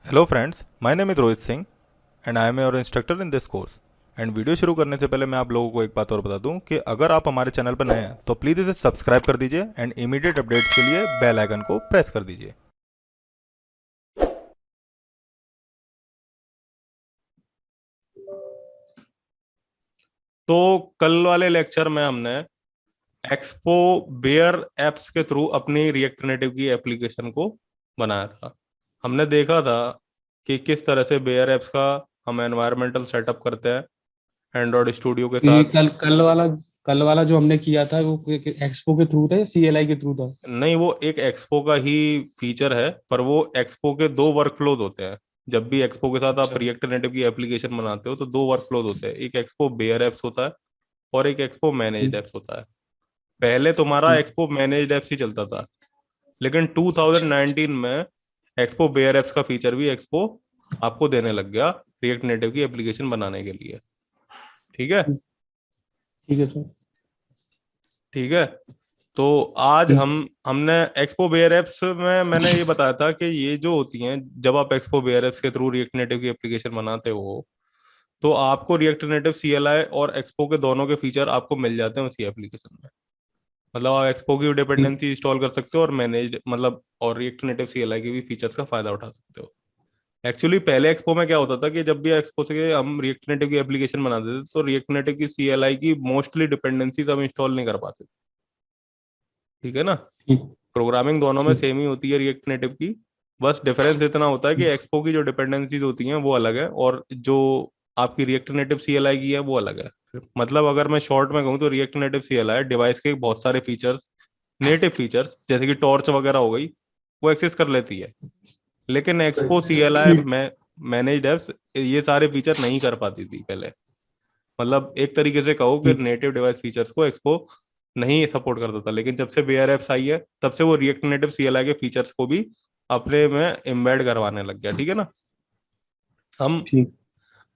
Hello friends, my name is Rohit Singh and I am your instructor in this course. And video शुरू करने से पहले मैं आप लोगों को एक बात और बता दूं कि अगर आप हमारे चैनल पर नए हैं तो प्लीज़ इसे सब्सक्राइब कर दीजिए एंड इमीडिएट अपडेट्स के लिए बेल आइकन को प्रेस कर दीजिए। तो कल वाले लेक्चर में हमने एक्सपो बेयर एप्स के थ्रू अपनी रिएक्ट नेटिव की एप्लीकेशन को बनाया था। हमने देखा था कि किस तरह से बेयर एप्स का हम एनवायरमेंटल सेटअप करते हैं एंड्रॉयड स्टूडियो के ये साथ। कल वाला जो हमने किया था वो एक्सपो के थ्रू था या सीएलआई के थ्रू था? नहीं, वो एक एक्सपो का ही फीचर है, पर वो एक्सपो के दो वर्कफ्लोज होते हैं। जब भी एक्सपो के साथ आप अच्छा। रिएक्ट नेटिव की एप्लीकेशन बनाते हो तो दो वर्कफ्लोज होते हैं, एक एक्सपो बेयर एप्स होता है और एक एक्सपो मैनेज्ड ठीक। एप्स होता है। पहले तुम्हारा ठीक। एक्सपो मैनेज्ड एप्स ही चलता था, लेकिन अच्छा। 2019 में एक्सपो बेयर एप्स का फीचर भी एक्सपो आपको देने लग गया रिएक्ट नेटिव की एप्लीकेशन बनाने के लिए। ठीक है। ठीक। ठीक है सर। ठीक है। तो आज ठीक। हमने एक्सपो बेयर एप्स में मैंने ये बताया था कि ये जो होती हैं, जब आप एक्सपो बेयर एप्स के थ्रू रिएक्ट नेटिव की एप्लीकेशन बनाते हो तो आपको रिएक्ट नेटिव सीएलआई और एक्सपो के दोनों के फीचर आपको मिल जाते हैं उसी एप्लीकेशन में। मतलब आप एक्सपो की ठीक। डिपेंडेंसी इंस्टॉल कर सकते हो और मैनेज मतलब और रिएक्ट नेटिव सीएलआई के भी फीचर्स का फायदा उठा सकते हो। एक्चुअली पहले एक्सपो में क्या होता था कि जब भी एक्सपो से हम रिएक्ट नेटिव की एप्लीकेशन बनाते थे तो रिएक्ट नेटिव की सीएलआई की मोस्टली डिपेंडेंसीज हम इंस्टॉल नहीं कर पाते थे। ठीक है ना। ठीक। प्रोग्रामिंग दोनों में ठीक। सेम ही होती है रिएक्ट नेटिव की। बस डिफरेंस इतना होता है कि ठीक। एक्सपो की जो डिपेंडेंसीज होती हैं वो अलग है और जो आपकी रिएक्ट नेटिव सीएलआई की है वो अलग है। मतलब अगर मैं शॉर्ट में कहूँ तो रिएक्ट नेटिव सीएलआई डिवाइस के बहुत सारे फीचर्स, नेटिव फीचर्स जैसे कि टॉर्च वगैरह हो गई, वो एक्सेस कर लेती है। लेकिन एक्सपो सीएलआई ठीक। में मैनेज्ड एप्स ये सारे फीचर नहीं कर पाती थी पहले। मतलब एक तरीके से कहो कि ठीक। नेटिव डिवाइस फीचर्स को एक्सपो नहीं सपोर्ट करता था, लेकिन जब से बेयर एप्स आई है तब से वो रिएक्ट नेटिव सीएलआई के फीचर्स को भी अपने में एम्बेड करवाने लग गया। ठीक है ना। हम ठीक।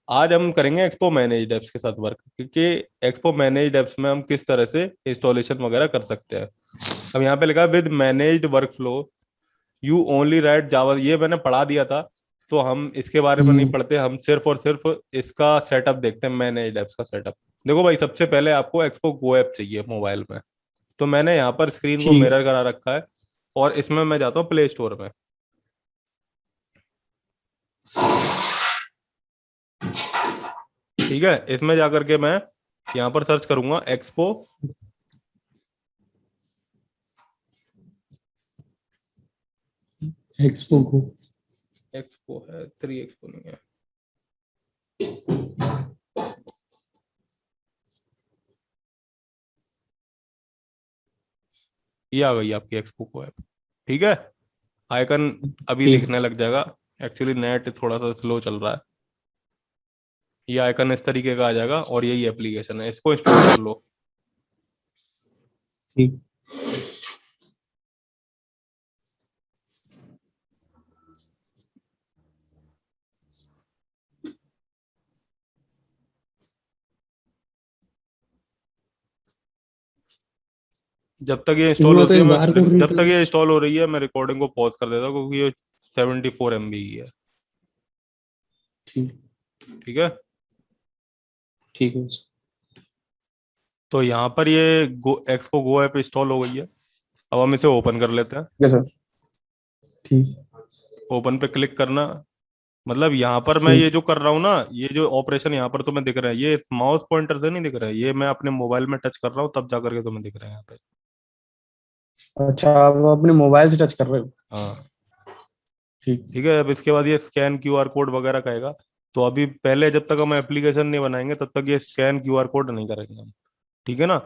आज हम करेंगे एक्सपो मैनेज्ड एप्स के साथ वर्क, क्योंकि एक्सपो मैनेज्ड एप्स में हम किस तरह से इंस्टॉलेशन वगैरह कर सकते हैं। अब यहाँ पे लिखा है with managed workflow you only write Java, ये मैंने पढ़ा दिया था तो हम इसके बारे में नहीं हम्म। पढ़ते, हम सिर्फ और सिर्फ इसका सेटअप देखते हैं, मैनेज्ड एप्स का सेटअप। देखो भाई, सबसे पहले आपको एक्सपो गो ऐप चाहिए मोबाइल में। तो मैंने यहाँ पर स्क्रीन को ठीक है। मिरर करा रखा है और इसमें मैं जाता हूँ प्ले स्टोर में। ठीक है, इसमें जाकर के मैं यहाँ पर सर्च करूंगा एक्सपो। एक्सपो को। एक्सपो है, थ्री एक्सपो नहीं है। ये आ गई आपकी एक्सपो को ऐप। ठीक है। आइकन अभी ठीक। दिखने लग जाएगा। एक्चुअली नेट थोड़ा सा स्लो चल रहा है। ये आइकन इस तरीके का आ जाएगा और यही एप्लीकेशन है, इसको इंस्टॉल कर लो। ठीक। जब तक ये इंस्टॉल इसमें तो होती है एक मैं, बार कोड जब तक रीडर। ये इंस्टॉल हो रही है मैं रिकॉर्डिंग को पॉज कर देता हूँ क्योंकि ये 74 MB की है। ठीक। ठीक है। ठीक है। तो यहाँ पर ये एक्सपो गो ऐप इंस्टॉल हो गई है। अब हम इसे ओपन कर लेते हैं। ठीक है सर। ठीक। ओपन पे क्लिक करना। मतलब यहाँ पर मैं ये ठीक। जो कर रहा हूँ ना, ये जो ऑपरेशन यहाँ पर तुम्हें दिख रहा है ये माउस पॉइंटर से नहीं दिख रहा है, ये मैं अपने मोबाइल में टच कर रहा हूँ तब जा करके तुम्हें दिख रहा है यहाँ पे। अच्छा, आप अपने मोबाइल से टच कर रहे हो? हाँ। ठीक। ठीक है। अब इसके बाद ये स्कैन क्यूआर कोड वगैरह कहेगा। तो अभी पहले जब तक हम एप्लीकेशन नहीं बनाएंगे तब तक ये स्कैन क्यूआर कोड नहीं करेंगे हम। ठीक है ना।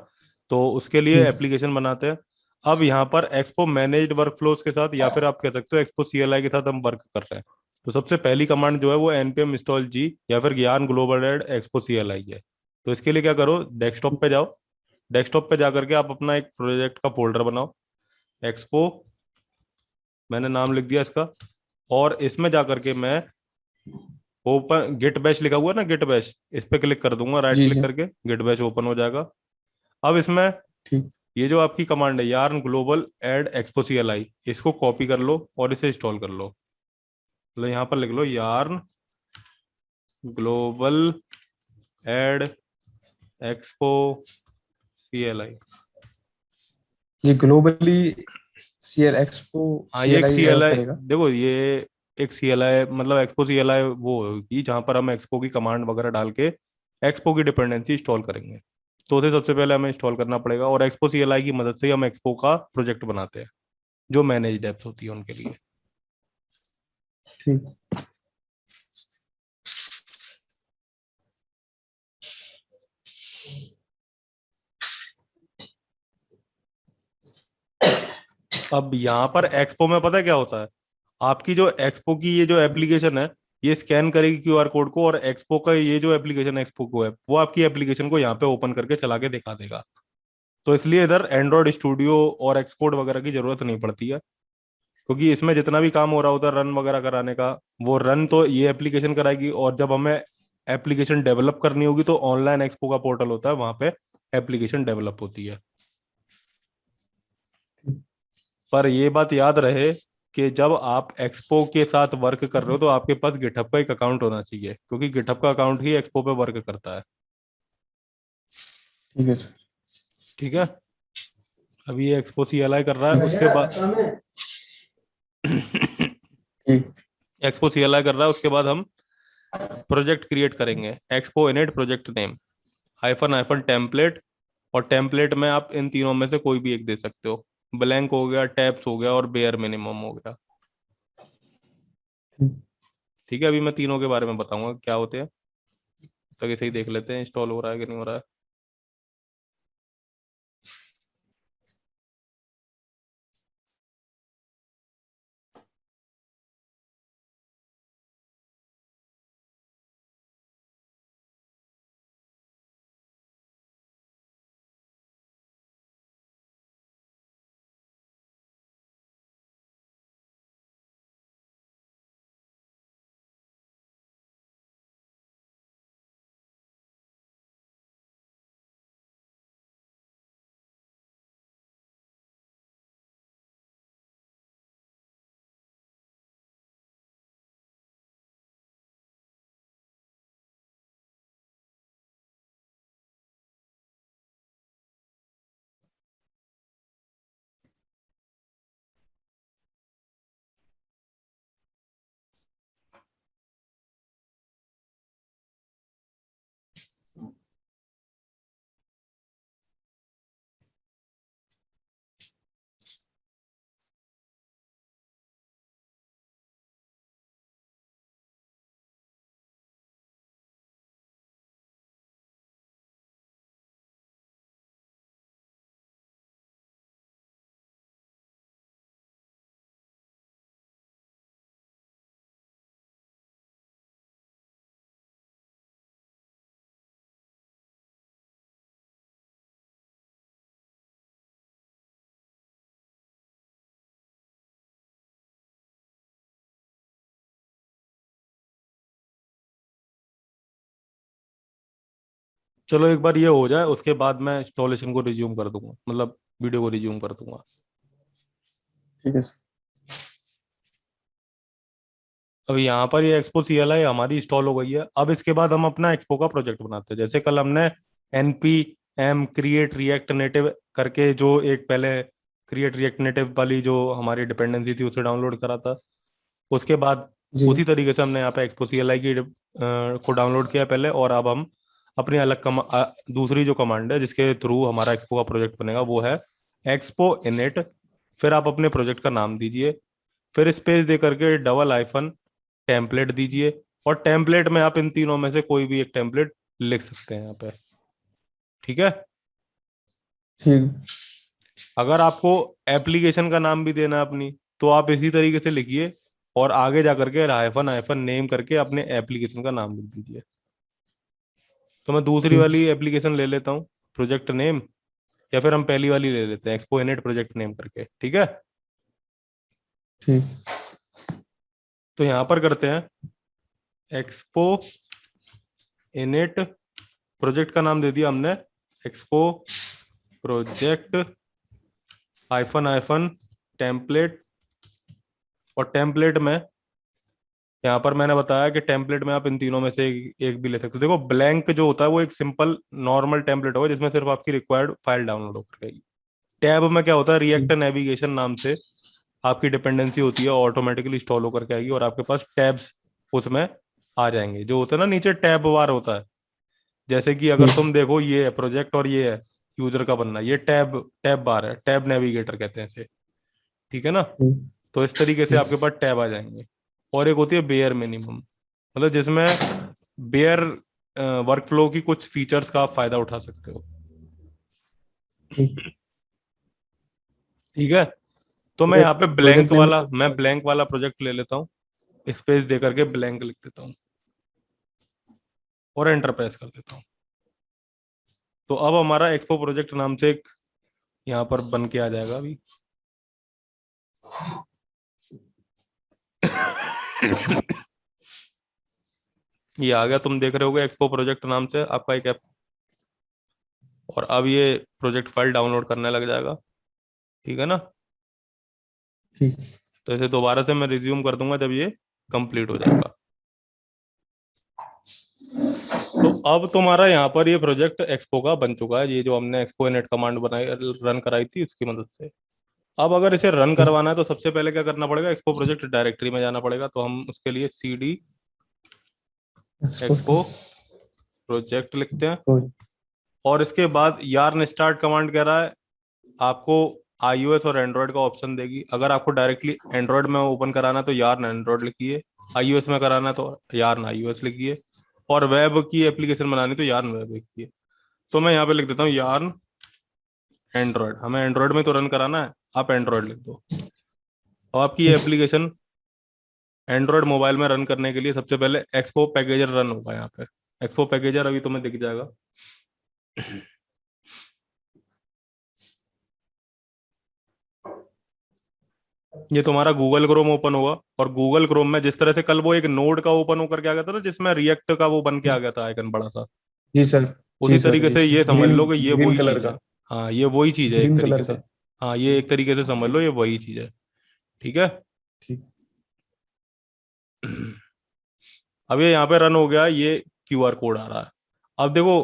तो उसके लिए ठीक। एप्लीकेशन बनाते हैं। अब यहाँ पर एक्सपो मैनेज्ड वर्कफ्लोज के साथ या फिर आप कह सकते हो एक्सपो सीएलआई के साथ हम वर्क कर रहे हैं। तो सबसे पहली कमांड जो है वो npm install g या फिर ज्ञान ग्लोबल ऐड एक्सपो सीएलआई है। तो इसके लिए क्या करो, डेस्कटॉप पे जाओ। डेस्कटॉप पे जाकर के आप अपना एक प्रोजेक्ट का फोल्डर बनाओ, एक्सपो, मैंने नाम लिख दिया इसका। और इसमें जाकर के मैं ओपन गिट बैश लिखा हुआ है ना, गिट बैश, इस पे क्लिक कर दूंगा, राइट जी क्लिक जी। करके गिट बैश ओपन हो जाएगा। अब इसमें ठीक। ये जो आपकी कमांड है yarn global add expo CLI, इसको कॉपी कर लो और इसे इंस्टॉल कर लो। मतलब यहाँ पर लिख लो yarn global add expo CLI। ये ग्लोबली सीएल एक्सपो हाँ ये एक सीएलआई CLI, करेगा। देखो ये एक CLI मतलब एक्सपो CLI वो होगी जहाँ पर हम एक्सपो की कमांड वगैरह डाल के एक्सपो की डिपेंडेंसी इंस्टॉल करेंगे। तो उसे सबसे पहले हमें इंस्टॉल करना पड़ेगा, और एक्सपो CLI की मदद से ही हम एक्सपो का प्रोजेक्ट बनाते हैं जो मैनेज एप्स होती है उनके लिए। ठीक। अब यहाँ पर एक्सपो में पता है क्या होता है, आपकी जो एक्सपो की ये जो एप्लीकेशन है ये स्कैन करेगी QR कोड को, और एक्सपो का ये जो एप्लीकेशन एक्सपो को है वो आपकी एप्लीकेशन को यहाँ पे ओपन करके चला के दिखा देगा। तो इसलिए इधर एंड्रॉयड स्टूडियो और एक्सकोड वगैरह की जरूरत नहीं पड़ती है, क्योंकि इसमें जितना भी काम हो रहा होता है रन वगैरह कराने का, वो रन तो ये एप्लीकेशन कराएगी, और जब हमें एप्लीकेशन डेवलप करनी होगी तो ऑनलाइन एक्सपो का पोर्टल होता है, वहां पे एप्लीकेशन डेवलप होती है। पर ये बात याद रहे कि जब आप एक्सपो के साथ वर्क कर रहे हो तो आपके पास गिटहब का एक अकाउंट होना चाहिए, क्योंकि गिटहब का अकाउंट ही एक्सपो पे वर्क करता है। ठीक है सर। ठीक है। अभी ये एक्सपो CLI कर रहा है, उसके बाद ठीक। एक्सपो CLI कर रहा है, उसके बाद हम प्रोजेक्ट क्रिएट करेंगे। Expo init project name hyphen hyphen template, और टेम्पलेट में आप इन तीनों में से कोई भी एक दे सकते हो। ब्लैंक हो गया, टैब्स हो गया, और बेयर मिनिमम हो गया। ठीक। ठीक है, अभी मैं तीनों के बारे में बताऊंगा क्या होते हैं। तो इसे ही देख लेते हैं इंस्टॉल हो रहा है कि नहीं हो रहा है। चलो एक बार ये हो जाए, उसके बाद मैं इंस्टॉलेशन को रिज्यूम कर दूंगा, मतलब वीडियो को रिज्यूम कर दूंगा। ठीक है सर। अब यहाँ पर ये एक्सपो CLI हमारी इंस्टॉल हो गई है। अब इसके बाद हम अपना एक्सपो का प्रोजेक्ट बनाते हैं। जैसे कल हमने NPM क्रिएट रिएक्ट नेटिव करके जो एक पहले क्रिएट रिएक्ट नेटिव वाली जो हमारी डिपेंडेंसी थी उसे डाउनलोड करा था, उसके बाद जी। उसी तरीके से हमने यहाँ पे एक्सपो CLI की को डाउनलोड किया पहले, और अब हम अपनी अलग दूसरी जो कमांड है जिसके थ्रू हमारा एक्सपो का प्रोजेक्ट बनेगा वो है एक्सपो इनिट। फिर आप अपने प्रोजेक्ट का नाम दीजिए, फिर स्पेस दे करके डबल आइफन टेम्पलेट दीजिए, और टेम्पलेट में आप इन तीनों में से कोई भी एक टेम्पलेट लिख सकते हैं यहाँ पे। ठीक है। ठीक। अगर आपको एप्लीकेशन का नाम भी देना है अपनी, तो आप इसी तरीके से लिखिए, और आगे जा करके हाइफन हाइफन नेम करके अपने एप्लीकेशन का नाम लिख दीजिए। तो मैं दूसरी ठीक। वाली एप्लीकेशन ले लेता हूँ, प्रोजेक्ट नेम, या फिर हम पहली वाली ले लेते हैं एक्सपो इनिट प्रोजेक्ट नेम करके। ठीक है। ठीक। तो यहाँ पर करते हैं एक्सपो इनिट, प्रोजेक्ट का नाम दे दिया हमने expo project hyphen hyphen template, और टेम्पलेट में यहाँ पर मैंने बताया कि टेम्पलेट में आप इन तीनों में से एक भी ले सकते हो। देखो ब्लैंक जो होता है वो एक सिंपल नॉर्मल टेम्पलेट होगा जिसमें सिर्फ आपकी रिक्वायर्ड फाइल डाउनलोड होकर गई। टैब में क्या होता है, रिएक्ट नेविगेशन नाम से आपकी डिपेंडेंसी होती है, ऑटोमेटिकली इंस्टॉल होकर के आएगी और आपके पास टैब्स उसमें आ जाएंगे, जो होता है ना नीचे टैब वार होता है। जैसे कि अगर तुम देखो ये है प्रोजेक्ट और ये है यूजर का बनना, ये टैब टैब बार है, टैब नेविगेटर कहते हैं इसे, ठीक है ना। तो इस तरीके से आपके पास टैब आ जाएंगे। और एक होती है बेयर मिनिमम, मतलब जिसमें बेयर वर्कफ्लो की कुछ फीचर्स का आप फायदा उठा सकते हो। ठीक है, तो मैं यहाँ पे प्रोजेक्ट ब्लैंक नेम वाला मैं ब्लैंक वाला प्रोजेक्ट ले लेता हूँ, स्पेस दे करके ब्लैंक लिख देता हूँ और एंटर प्रेस कर देता हूँ। तो अब हमारा एक्सपो प्रोजेक्ट नाम से एक यहाँ पर बन के आ जाएगा अभी। ये आ गया, तुम देख रहे होगे एक्सपो प्रोजेक्ट नाम से आपका एक ऐप। और अब ये प्रोजेक्ट फाइल डाउनलोड करने लग जाएगा, ठीक है ना। ठीक। तो इसे दोबारा से मैं रिज्यूम कर दूंगा जब ये कंप्लीट हो जाएगा। तो अब तुम्हारा यहाँ पर ये प्रोजेक्ट एक्सपो का बन चुका है, ये जो हमने एक्सपो नेट कमांड बनाई रन कराई थी उसकी मदद से। अब अगर इसे रन करवाना है तो सबसे पहले क्या करना पड़ेगा, एक्सपो प्रोजेक्ट डायरेक्टरी में जाना पड़ेगा। तो हम उसके लिए cd एक्सपोर्ट एक्सपो प्रोजेक्ट लिखते हैं और इसके बाद यार्न स्टार्ट कमांड कह रहा है आपको iOS और एंड्रॉयड का ऑप्शन देगी। अगर आपको डायरेक्टली एंड्रॉयड में ओपन कराना है तो यार्न एंड्रॉयड लिखिए, iOS में कराना है तो यार्न iOS लिखिए, और वेब की एप्लीकेशन बनानी है तो यार्न वेब लिखिए। तो मैं यहाँ पे लिख देता हूँ यार्न एंड्रॉयड, हमें एंड्रॉयड में तो रन कराना है, आप एंड्रॉयड लिख दो। और आपकी ये एप्लीकेशन एंड्रॉयड मोबाइल में रन करने के लिए सबसे पहले एक्सपो पैकेजर रन होगा यहाँ पे। एक्सपो पैकेजर अभी तुम्हें दिख जाएगा। ये तुम्हारा गूगल क्रोम ओपन होगा, और गूगल क्रोम में जिस तरह से कल वो एक नोड का ओपन होकर के आ गया था ना जिसमें रिएक्ट का वो बन के आ गया था आइकन बड़ा सा, जी सर। उसी जी सर, तरीके जी से सर, ये समझ ग्रीन लो कि ये ग्रीन वही कलर चीज है। का। हाँ ये वही चीज है एक ग्रीन तरीके कलर से। का। हाँ ये एक तरीके से समझ लो ये वही चीज है, ठीक है। ठीक। अब ये यहाँ पे रन हो गया, ये क्यूआर कोड आ रहा है। अब देखो,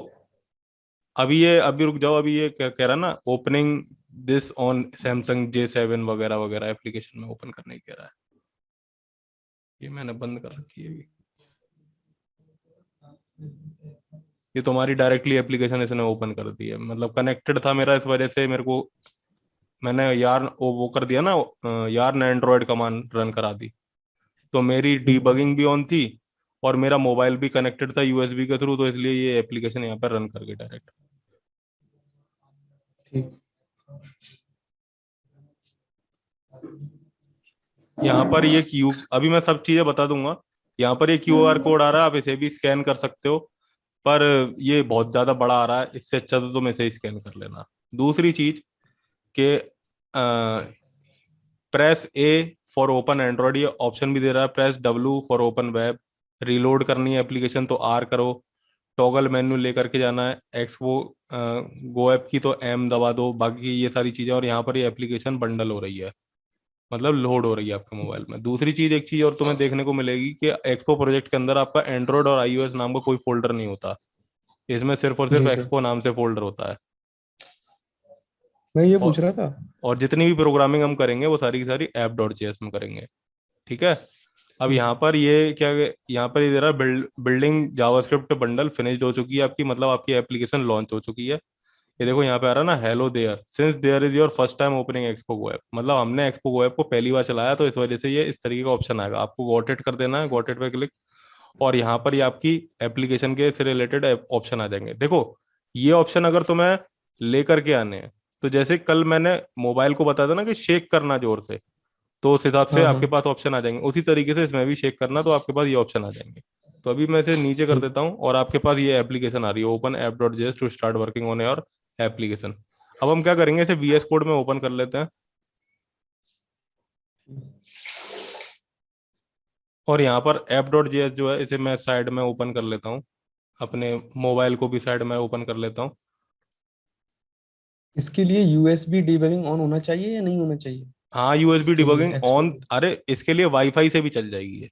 अभी रुक जाओ, अभी ये क्या कह रहा है ना, opening this on Samsung J7 वगैरह वगैरह एप्लीकेशन में ओपन करने की कह रहा है। ये मैंने बंद कर रखी है अभी। ये तुम्हारी डायरेक्टली एप्लीकेशन इसने ओपन कर दी है, मतलब कनेक्टेड था मेरा, इस वजह से मेरे को मैंने यार वो कर दिया ना, यार ने एंड्रॉयड कमांड रन करा दी, तो मेरी ठीक। डीबगिंग भी ऑन थी और मेरा मोबाइल भी कनेक्टेड था यूएसबी के थ्रू, तो इसलिए ये एप्लीकेशन यहाँ पर रन कर गई डायरेक्ट। ठीक। यहाँ पर ये क्यू, अभी मैं सब चीजें बता दूंगा। यहाँ पर ये क्यूआर कोड आ रहा है, आप इसे भी स्कैन कर सकते हो, पर ये बहुत ज्यादा बड़ा आ रहा है, इससे अच्छा तो तुम इसे स्कैन कर लेना। दूसरी चीज के press A for open Android, ये ऑप्शन भी दे रहा है, press W for open web. Reload करनी है एप्लीकेशन तो R करो, टॉगल मेन्यू लेकर के जाना है एक्सपो गो ऐप की तो M दबा दो, बाकी ये सारी चीजें। और यहाँ पर ये एप्लीकेशन बंडल हो रही है, मतलब लोड हो रही है आपके मोबाइल में। दूसरी चीज, एक चीज और तुम्हें देखने को मिलेगी कि एक्सपो प्रोजेक्ट के अंदर आपका एंड्रॉयड और iOS नाम का कोई फोल्डर नहीं होता, इसमें सिर्फ और सिर्फ जी सर, एक्सपो नाम से फोल्डर होता है। मैं ये पूछ और रहा था। और जितनी भी प्रोग्रामिंग हम करेंगे वो सारी की सारी ऐप डॉट जेएस में करेंगे, ठीक है। अब ठीक। यहाँ पर ये क्या, यहाँ पर ये दे रहा है बिल्डिंग जावास्क्रिप्ट बंडल फिनिश्ड हो चुकी है आपकी, मतलब आपकी एप्लीकेशन लॉन्च हो चुकी है। ये देखो यहाँ पे आ रहा है ना, hello there since there is your first time opening expo go app, मतलब हमने एक्सपो गो ऐप को पहली बार चलाया तो इस वजह से ये इस तरीके का ऑप्शन आएगा। आपको गॉट इट कर देना है, गॉट इट पे क्लिक, और यहाँ पर ये आपकी एप्लीकेशन के से रिलेटेड ऑप्शन आ जाएंगे। देखो ये ऑप्शन अगर तुम्हें लेकर के आने हैं, तो जैसे कल मैंने मोबाइल को बताया था ना कि शेक करना जोर से, तो उस हिसाब से हाँ हाँ। आपके पास ऑप्शन आ जाएंगे, उसी तरीके से इसमें भी शेक करना तो आपके पास ये ऑप्शन आ जाएंगे। तो अभी मैं इसे नीचे कर ठीक। देता हूँ और आपके पास ये एप्लीकेशन आ रही है, open app dot JS to start working on your application. अब हम क्या करेंगे, इसे VS कोड में ओपन कर लेते हैं, और यहाँ पर ऐप डॉट जेएस जो है इसे मैं साइड में ओपन कर लेता हूँ, अपने मोबाइल को भी साइड में ओपन कर लेता हूँ। इसके लिए यूएसबी डिबगिंग ऑन होना चाहिए या नहीं होना चाहिए? हाँ यूएसबी इसके लिए डिबगिंग एक्सपोर्ट ऑन, अरे इसके लिए वाईफाई से भी चल जाएगी ये,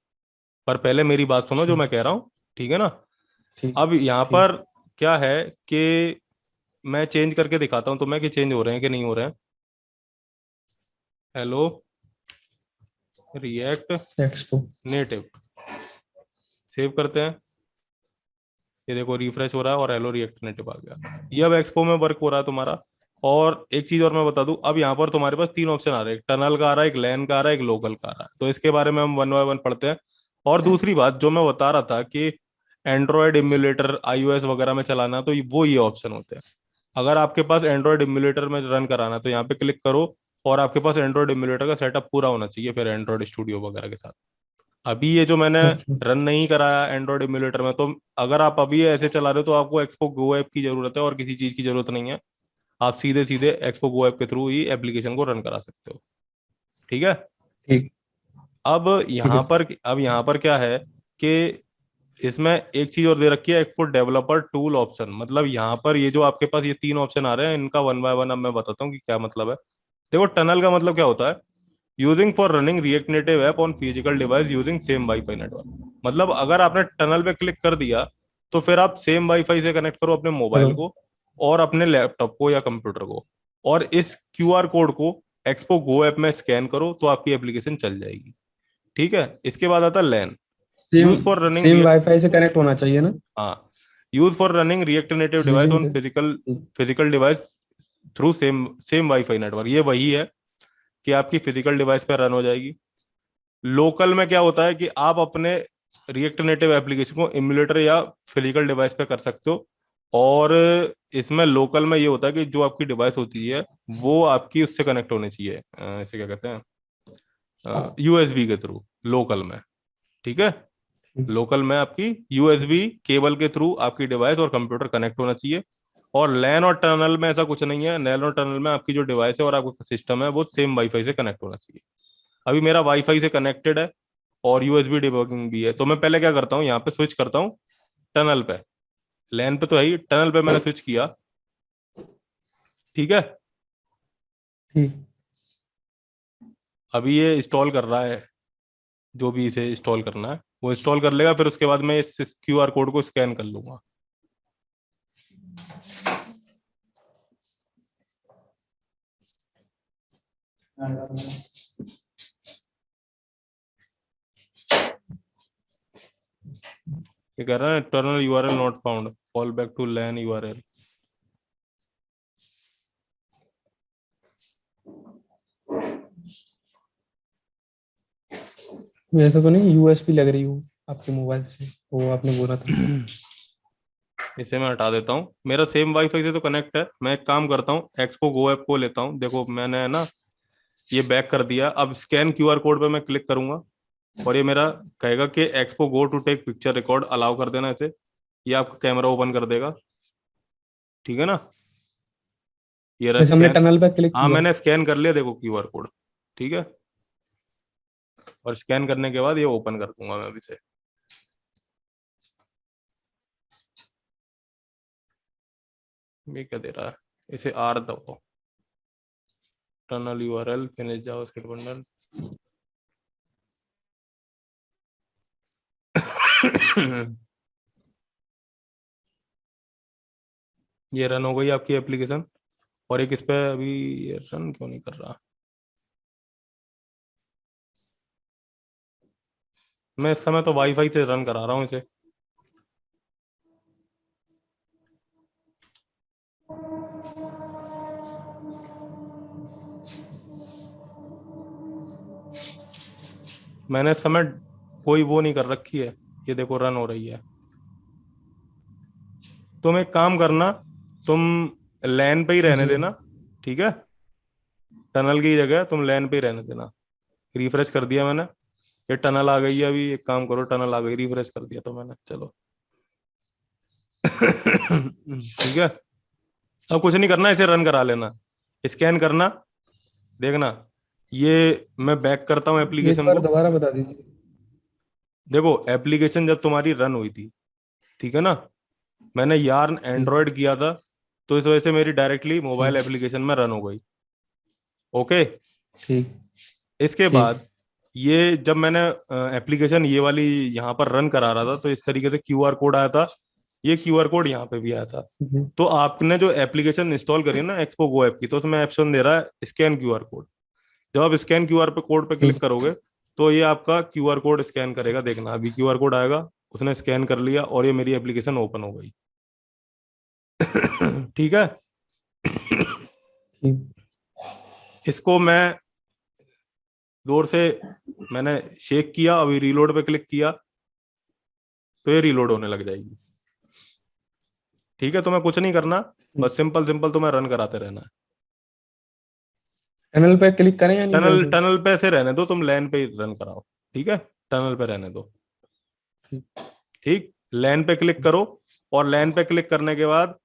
पर पहले मेरी बात सुनो जो अच्छा। मैं कह रहा हूँ, ठीक है ना। ठीक। अब यहाँ ठीक। पर क्या है कि मैं चेंज करके दिखाता हूँ तुम्हें कि चेंज हो रहे हैं कि नहीं हो रहे हैं। Hello, react expo. Native, save करते हैं। ये देखो रिफ्रेश हो रहा है और हेलो रिएक्ट नेटिव आ गया। ये अब एक्सपो में वर्क हो रहा है तुम्हारा। और एक चीज और मैं बता दूं, अब यहाँ पर तुम्हारे पास तीन ऑप्शन आ रहे हैं, एक टनल का आ रहा है, एक लैन का आ रहा है, एक लोकल का आ रहा है। तो इसके बारे में हम वन बाय वन पढ़ते हैं। और दूसरी बात जो मैं बता रहा था कि एंड्रॉयड इम्यूलेटर आईओएस वगैरह में चलाना है, तो वो ये ऑप्शन होते हैं। अगर आपके पास एंड्रॉयड इम्यूलेटर में रन कराना है तो यहाँ पे क्लिक करो, और आपके पास एंड्रॉयड इम्यूलेटर का सेटअप पूरा होना चाहिए फिर एंड्रॉयड स्टूडियो वगैरह के साथ। अभी ये जो मैंने अच्छा। रन नहीं कराया एंड्रॉयड इम्यूलेटर में, तो अगर आप अभी ऐसे चला रहे हो तो आपको एक्सपो गो ऐप की जरूरत है और किसी चीज की जरूरत नहीं है। आप सीधे सीधे एक्सपो गो ऐप के थ्रू ही एप्लीकेशन को रन करा सकते हो। ठीक है। ठीक। अब ठीक है यहाँ सर। पर अब यहाँ पर क्या है कि इसमें एक चीज और दे रखी है, एक्सपो डेवलपर टूल ऑप्शन। मतलब यहाँ पर ये जो आपके पास ये तीन ऑप्शन आ रहे हैं, इनका वन बाय वन अब मैं बताता हूँ कि क्या मतलब है। देखो टनल का मतलब क्या होता है, using for running React native app on physical device using same wifi network. मतलब अगर आपने टनल पे क्लिक कर दिया तो फिर आप सेम वाईफाई से कनेक्ट करो अपने हेलो। मोबाइल को और अपने लैपटॉप को या कंप्यूटर को, और इस क्यूआर कोड को एक्सपो गो ऐप में स्कैन करो तो आपकी एप्लीकेशन चल जाएगी। ठीक है। इसके बाद आता है LAN, same use for running same React. Wifi से कनेक्ट होना चाहिए ना? हाँ, use for running React Native device using on the. Physical physical device through same same wifi network. ये वही है कि आपकी फिजिकल डिवाइस पे रन हो जाएगी। लोकल में क्या होता है कि आप अपने रिएक्ट नेटिव एप्लीकेशन को इम्यूलेटर या फिजिकल डिवाइस पे कर सकते हो। और इसमें लोकल में ये होता है कि जो आपकी डिवाइस होती है वो आपकी उससे कनेक्ट होनी चाहिए, इसे क्या कहते हैं, यूएसबी के थ्रू, लोकल में। ठीक है। ठीक। लोकल में आपकी यूएसबी केबल के थ्रू आपकी डिवाइस और कंप्यूटर कनेक्ट होना चाहिए। और लैन और टनल में ऐसा कुछ नहीं है, लैन और टनल में आपकी जो डिवाइस है और आपका सिस्टम है वो सेम वाईफाई से कनेक्ट होना चाहिए। अभी मेरा वाईफाई से कनेक्टेड है और यूएसबी डिबगिंग भी है, तो मैं पहले क्या करता हूँ, यहाँ पे स्विच करता हूँ टनल पे। लैन पे तो है ही, टनल पे मैंने स्विच किया। ठीक है। ठीक। अभी ये इंस्टॉल कर रहा है, जो भी इसे इंस्टॉल करना है वो इंस्टॉल कर लेगा, फिर उसके बाद मैं इस क्यूआर कोड को स्कैन कर लूंगा। ये कह रहा है tunnel URL not found, fall back to LAN URL. वैसे तो नहीं यूएसपी लग रही हो आपके मोबाइल से, वो आपने बोला था। इसे मैं हटा देता हूँ, मेरा सेम वाईफाई से तो कनेक्ट है। मैं एक काम करता हूँ, एक्सपो गो ऐप को लेता हूँ। देखो मैंने है ना ये बैक कर दिया। अब स्कैन क्यूआर कोड पे मैं क्लिक करूंगा और ये मेरा कहेगा कि expo go to take picture record, allow कर देना इसे। ये आपका कैमरा ओपन कर देगा। ठीक है ना। ये रहा जैसे हमने स्कैन। टनल पे क्लिक हाँ किया। मैंने स्कैन कर लिया, देखो क्यूआर कोड। ठीक है। और स्कैन करने के बाद ये ओपन कर दूंगा मैं अभी से। ये क्या दे रहा है, इसे आर दो, tunnel URL finish JavaScript bundle. ये रन हो गई आपकी एप्लीकेशन। और एक इस पे अभी ये रन क्यों नहीं कर रहा। मैं इस समय तो वाईफाई से रन करा रहा हूँ इसे। मैंने इस समय कोई वो नहीं कर रखी है। ये देखो रन हो रही है। तुम एक काम करना, तुम लैन पे ही रहने जी। देना। ठीक है। टनल की जगह तुम लैन पे ही रहने देना। रिफ्रेश कर दिया मैंने, ये टनल आ गई है। अभी एक काम करो, टनल आ गई, रिफ्रेश कर दिया तो मैंने, चलो। ठीक है। अब कुछ नहीं करना, इसे रन करा लेना, स्कैन करना, देखना। ये मैं बैक करता हूँ एक एप्लीकेशन बार को। दोबारा बता दीजिए। देखो एप्लीकेशन जब तुम्हारी रन हुई थी, ठीक है ना, मैंने यार्न ठीक। एंड्रॉयड किया था, तो इस वजह से मेरी डायरेक्टली मोबाइल ठीक। एप्लीकेशन में रन हो गई। ओके। ठीक। इसके ठीक। बाद ये जब मैंने एप्लीकेशन ये वाली यहाँ पर रन करा रहा था तो इस तरीके से क्यूआर कोड आया था, ये क्यूआर कोड यहाँ पे भी आया था। जी। तो आपने जो एप्लीकेशन इंस्टॉल करी है ना एक्सपो गो ऐप की, तो उसमें ऑप्शन दे रहा है स्कैन क्यूआर कोड। जब आप स्कैन क्यूआर पे कोड पे क्लिक ठीक। करोगे तो ये आपका क्यूआर कोड स्कैन करेगा, देखना अभी क्यूआर कोड आएगा। उसने स्कैन कर लिया और ये मेरी एप्लीकेशन ओपन हो गई। ठीक है। ठीक। इसको मैं दूर से मैंने शेक किया, अभी रीलोड पे क्लिक किया तो ये रीलोड होने लग जाएगी। ठीक है, तुम्हें कुछ नहीं करना, बस सिंपल सिंपल तुम्हें रन कराते रहना है। टनल पे क्लिक करें या नहीं करें टनल फिर? टनल पे से रहने दो, तुम लैन पे ही रन कराओ। ठीक है, टनल पे रहने दो। ठीक। ठीक, लैन पे क्लिक करो। और लैन पे क्लिक करने के बाद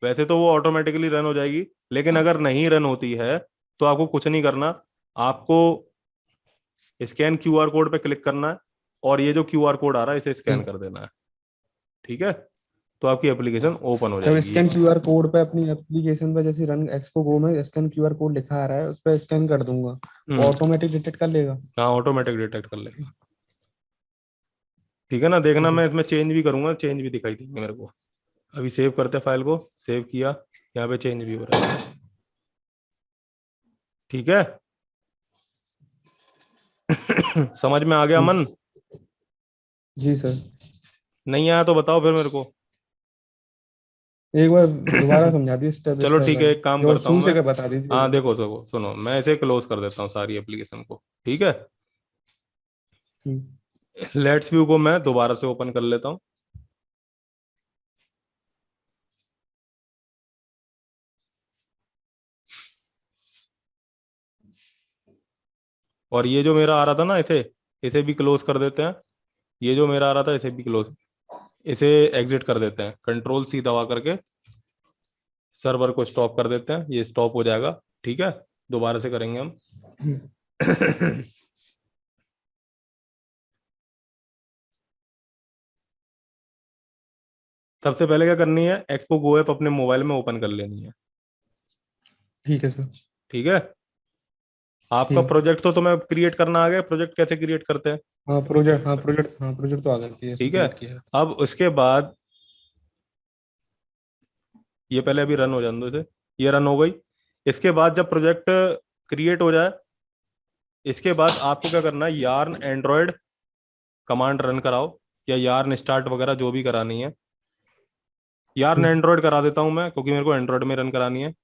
वैसे तो वो ऑटोमेटिकली रन हो जाएगी, लेकिन अगर नहीं रन होती है तो आपको कुछ नहीं करना। आपको स्कैन क्यूआर कोड पे क्लिक करना है और ये जो क्यूआर कोड आ रहा है इसे स्कैन ठीक। कर देना है। ठीक है, तो आपकी एप्लीकेशन ओपन हो जब जाएगी। स्कैन क्यूआर कोड पे अपनी एप्लीकेशन पे जैसे रन एक्सपो गो में स्कैन क्यूआर कोड लिखा आ रहा है उस पर स्कैन कर दूंगा, वो हम्म। ऑटोमेटिक डिटेक्ट कर लेगा। हाँ, ऑटोमेटिक डिटेक्ट कर लेगा। ठीक है ना, देखना ठीक है। मैं इसमें चेंज भी करूंगा, चेंज भी दिखाई देंगे मेरे को। अभी सेव करते हैं फाइल को, सेव किया, यहाँ पे चेंज भी हो रहा है। ठीक है। समझ में आ गया ठीक। मन? जी सर। नहीं आया तो बताओ फिर मेरे को। एक बार दोबारा समझा दिए स्टेप चलो स्टेप ठीक है, वाला, एक काम जो करता हूँ शुरू मैं। से का बता दीजिए एक हाँ बार। देखो देखो सुनो, मैं इसे क्लोज कर देता हूँ सारी एप्लीकेशन को। ठीक है, ठीक। लेट्स व्यू को मैं दोबारा से ओपन कर लेता हूँ। और ये जो मेरा आ रहा था ना, इसे इसे भी क्लोज कर देते हैं। ये जो मेरा आ रहा था इसे भी क्लोज, इसे एग्जिट कर देते हैं, कंट्रोल सी दबा करके सर्वर को स्टॉप कर देते हैं, ये स्टॉप हो जाएगा। ठीक है, दोबारा से करेंगे हम। ठीक। सबसे पहले क्या करनी है, एक्सपो गो ऐप अपने मोबाइल में ओपन कर लेनी है। ठीक है सर। ठीक है, आपका ठीक। प्रोजेक्ट तो तुम्हें क्रिएट करना आ गया, प्रोजेक्ट कैसे क्रिएट करते हैं? हाँ प्रोजेक्ट तो आ गया कि ऐसे ठीक है, क्रिएट किया है। अब उसके बाद ये पहले अभी रन हो जाने दो इसे। ये रन हो गई। इसके बाद जब प्रोजेक्ट क्रिएट हो जाए, इसके बाद आपको क्या करना है, यार्न एंड्रॉयड कमांड रन कराओ, या यार्न स्टार्ट वगैरह जो भी करानी है। यार्न ठीक। एंड्रॉयड करा देता हूं मैं, क्योंकि मेरे को एंड्रॉयड में रन करानी है।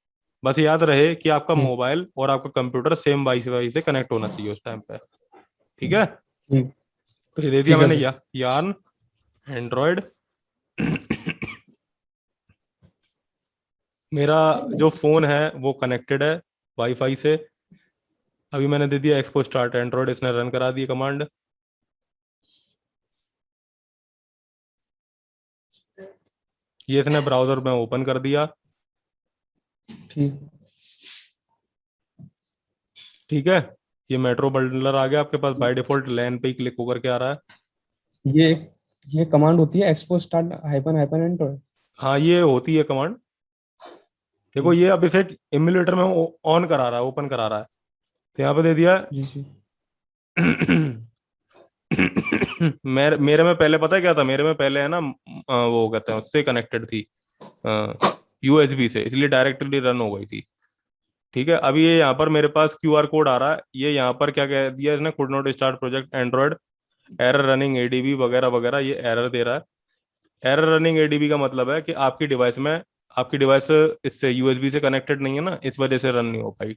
बस याद रहे कि आपका ठीक। मोबाइल और आपका कंप्यूटर सेम वाई फाई से कनेक्ट होना चाहिए उस टाइम पे। ठीक है, ठीक। तो ये दे दिया ठीक है मैंने, सर। Yarn Android. मेरा जो फोन है वो कनेक्टेड है वाईफाई से। अभी मैंने दे दिया एक्सपो स्टार्ट एंड्रॉयड, इसने रन करा दी कमांड। ये इसने ब्राउजर में ओपन कर दिया। ठीक। ठीक है, ये मेट्रो बंडलर आ गया आपके पास, बाय डिफॉल्ट लैन पे ही क्लिक होकर के आ रहा है। ये ये कमांड होती है expo start hyphen hyphen enter. हाँ, ये होती है कमांड। देखो ठीक। ये अब इसे इम्यूलेटर में ऑन करा रहा है, ओपन करा रहा है, तो यहाँ पे दे दिया। जी जी। मेरे में पहले पता है क्या था, मेरे में पहले है ना वो कहते हैं उससे कनेक्टेड थी, यूएसबी से, इसलिए डायरेक्टली रन हो गई थी। ठीक है, अभी ये यहाँ पर मेरे पास क्यूआर कोड आ रहा है, ये यहाँ पर क्या कह दिया इसने, could not start project Android, error running ADB वगैरह वगैरह, ये एरर दे रहा है। एरर रनिंग एडीबी का मतलब है कि आपकी डिवाइस में, आपकी डिवाइस इससे यूएसबी से कनेक्टेड नहीं है ना, इस वजह से रन नहीं हो पाई।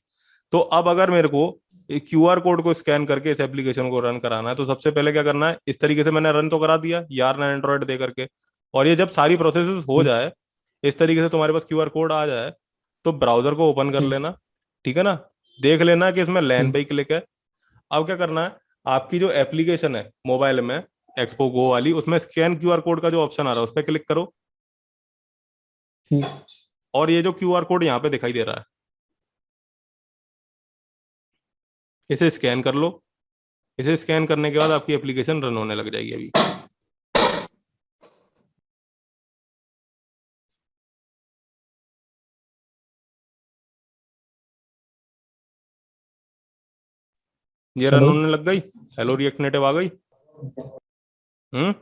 तो अब अगर मेरे को क्यूआर कोड को स्कैन करके इस एप्लीकेशन को रन कराना है, तो सबसे पहले क्या करना है, इस तरीके से मैंने रन तो करा दिया यार ना एंड्रॉयड दे करके। और ये जब सारी प्रोसेस हो ठीक। जाए, इस तरीके से तुम्हारे पास क्यूआर कोड आ जाए, तो ब्राउजर को ओपन कर ठीक। लेना। ठीक है ना, देख लेना कि इसमें लैन ठीक। पे ही क्लिक है। अब क्या करना है, आपकी जो एप्लीकेशन है मोबाइल में एक्सपो गो वाली, उसमें स्कैन क्यूआर कोड का जो ऑप्शन आ रहा है उस पर क्लिक करो। ठीक। और ये जो क्यूआर कोड यहाँ पे दिखाई दे रहा है, इसे स्कैन कर लो। इसे स्कैन करने के बाद आपकी एप्लीकेशन रन होने लग जाएगी अभी। ये रन हेलो, होने लग गई, हेलो रिएक्ट नेटिव आ गई। हम्म,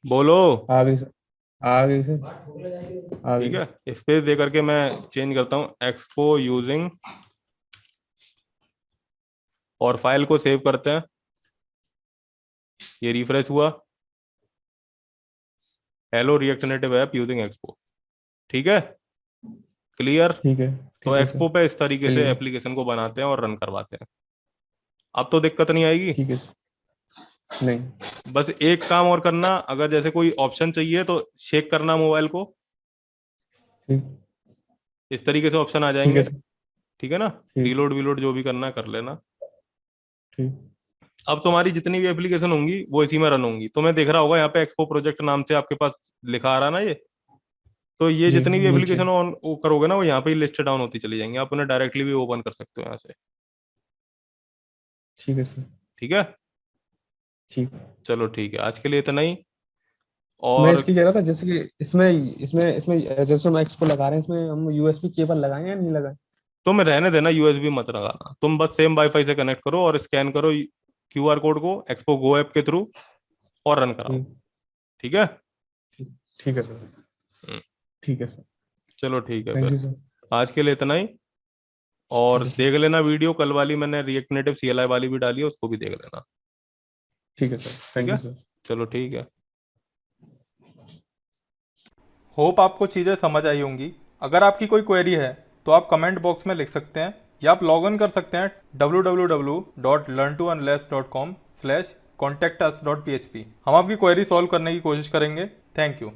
बोलो। आ गई सर, आ गई सर, आ ठीक गई। है, स्पेस दे करके मैं चेंज करता हूँ एक्सपो यूजिंग, और फाइल को सेव करते हैं। ये रिफ्रेश हुआ, hello react native app using expo. ठीक है, क्लियर। ठीक है, तो ठीक है सर, एक्सपो पे इस तरीके से क्लियर। एप्लीकेशन को बनाते हैं और रन करवाते हैं। अब तो दिक्कत नहीं आएगी। ठीक है सर, नहीं। बस एक काम और करना, अगर जैसे कोई ऑप्शन चाहिए तो शेक करना मोबाइल को, ठीक, इस तरीके से ऑप्शन आ ठीक है जाएंगे। सर, ठीक है ना, ठीक, रीलोड वीलोड जो भी करना है कर लेना। ठीक। अब तुम्हारी जितनी भी एप्लीकेशन होंगी वो इसी में रन होंगी। तुम्हें दिख रहा होगा यहाँ पे एक्सपो प्रोजेक्ट नाम से आपके पास लिखा आ रहा ना ये। तो ये जी, जितनी भी नीचे। एप्लीकेशन ऑन वो करोगे ना, वो यहाँ पे ही लिस्ट डाउन होती चली जाएंगी, आप उन्हें डायरेक्टली भी ओपन कर सकते हो यहाँ से। ठीक है सर, ठीक है, ठीक। चलो ठीक है, आज के लिए इतना ही। मैं और इसकी कह रहा था, जैसे कि इसमें इसमें इसमें जैसे हम एक्सपो लगा रहे हैं, इसमें हम यूएसबी केबल लगाएं या नहीं लगाएं? तुम रहने देना, यूएसबी मत लगाना, तुम बस सेम वाईफाई से कनेक्ट करो और स्कैन करो क्यूआर कोड को एक्सपो गो ऐप के थ्रू, और रन कराओ। ठीक, ठीक है। ठीक, ठीक है सर, हम्म, ठीक है सर। चलो ठीक है थैंक फिर, यू सर। आज के लिए इतना ही। और ठीक है सर, देख लेना वीडियो कल वाली, मैंने रिएक्ट नेटिव सीएलआई वाली भी डाली है, उसको भी देख लेना। ठीक है सर, ठीक थैंक है, यू सर। चलो ठीक है। होप आपको चीज़ें समझ आई होंगी। अगर आपकी कोई क्वेरी है तो आप कमेंट बॉक्स में लिख सकते हैं, या आप लॉग इन कर सकते हैं www.learntounless.com/contactus.php। हम आपकी क्वेरी सॉल्व करने की कोशिश करेंगे। Thank you.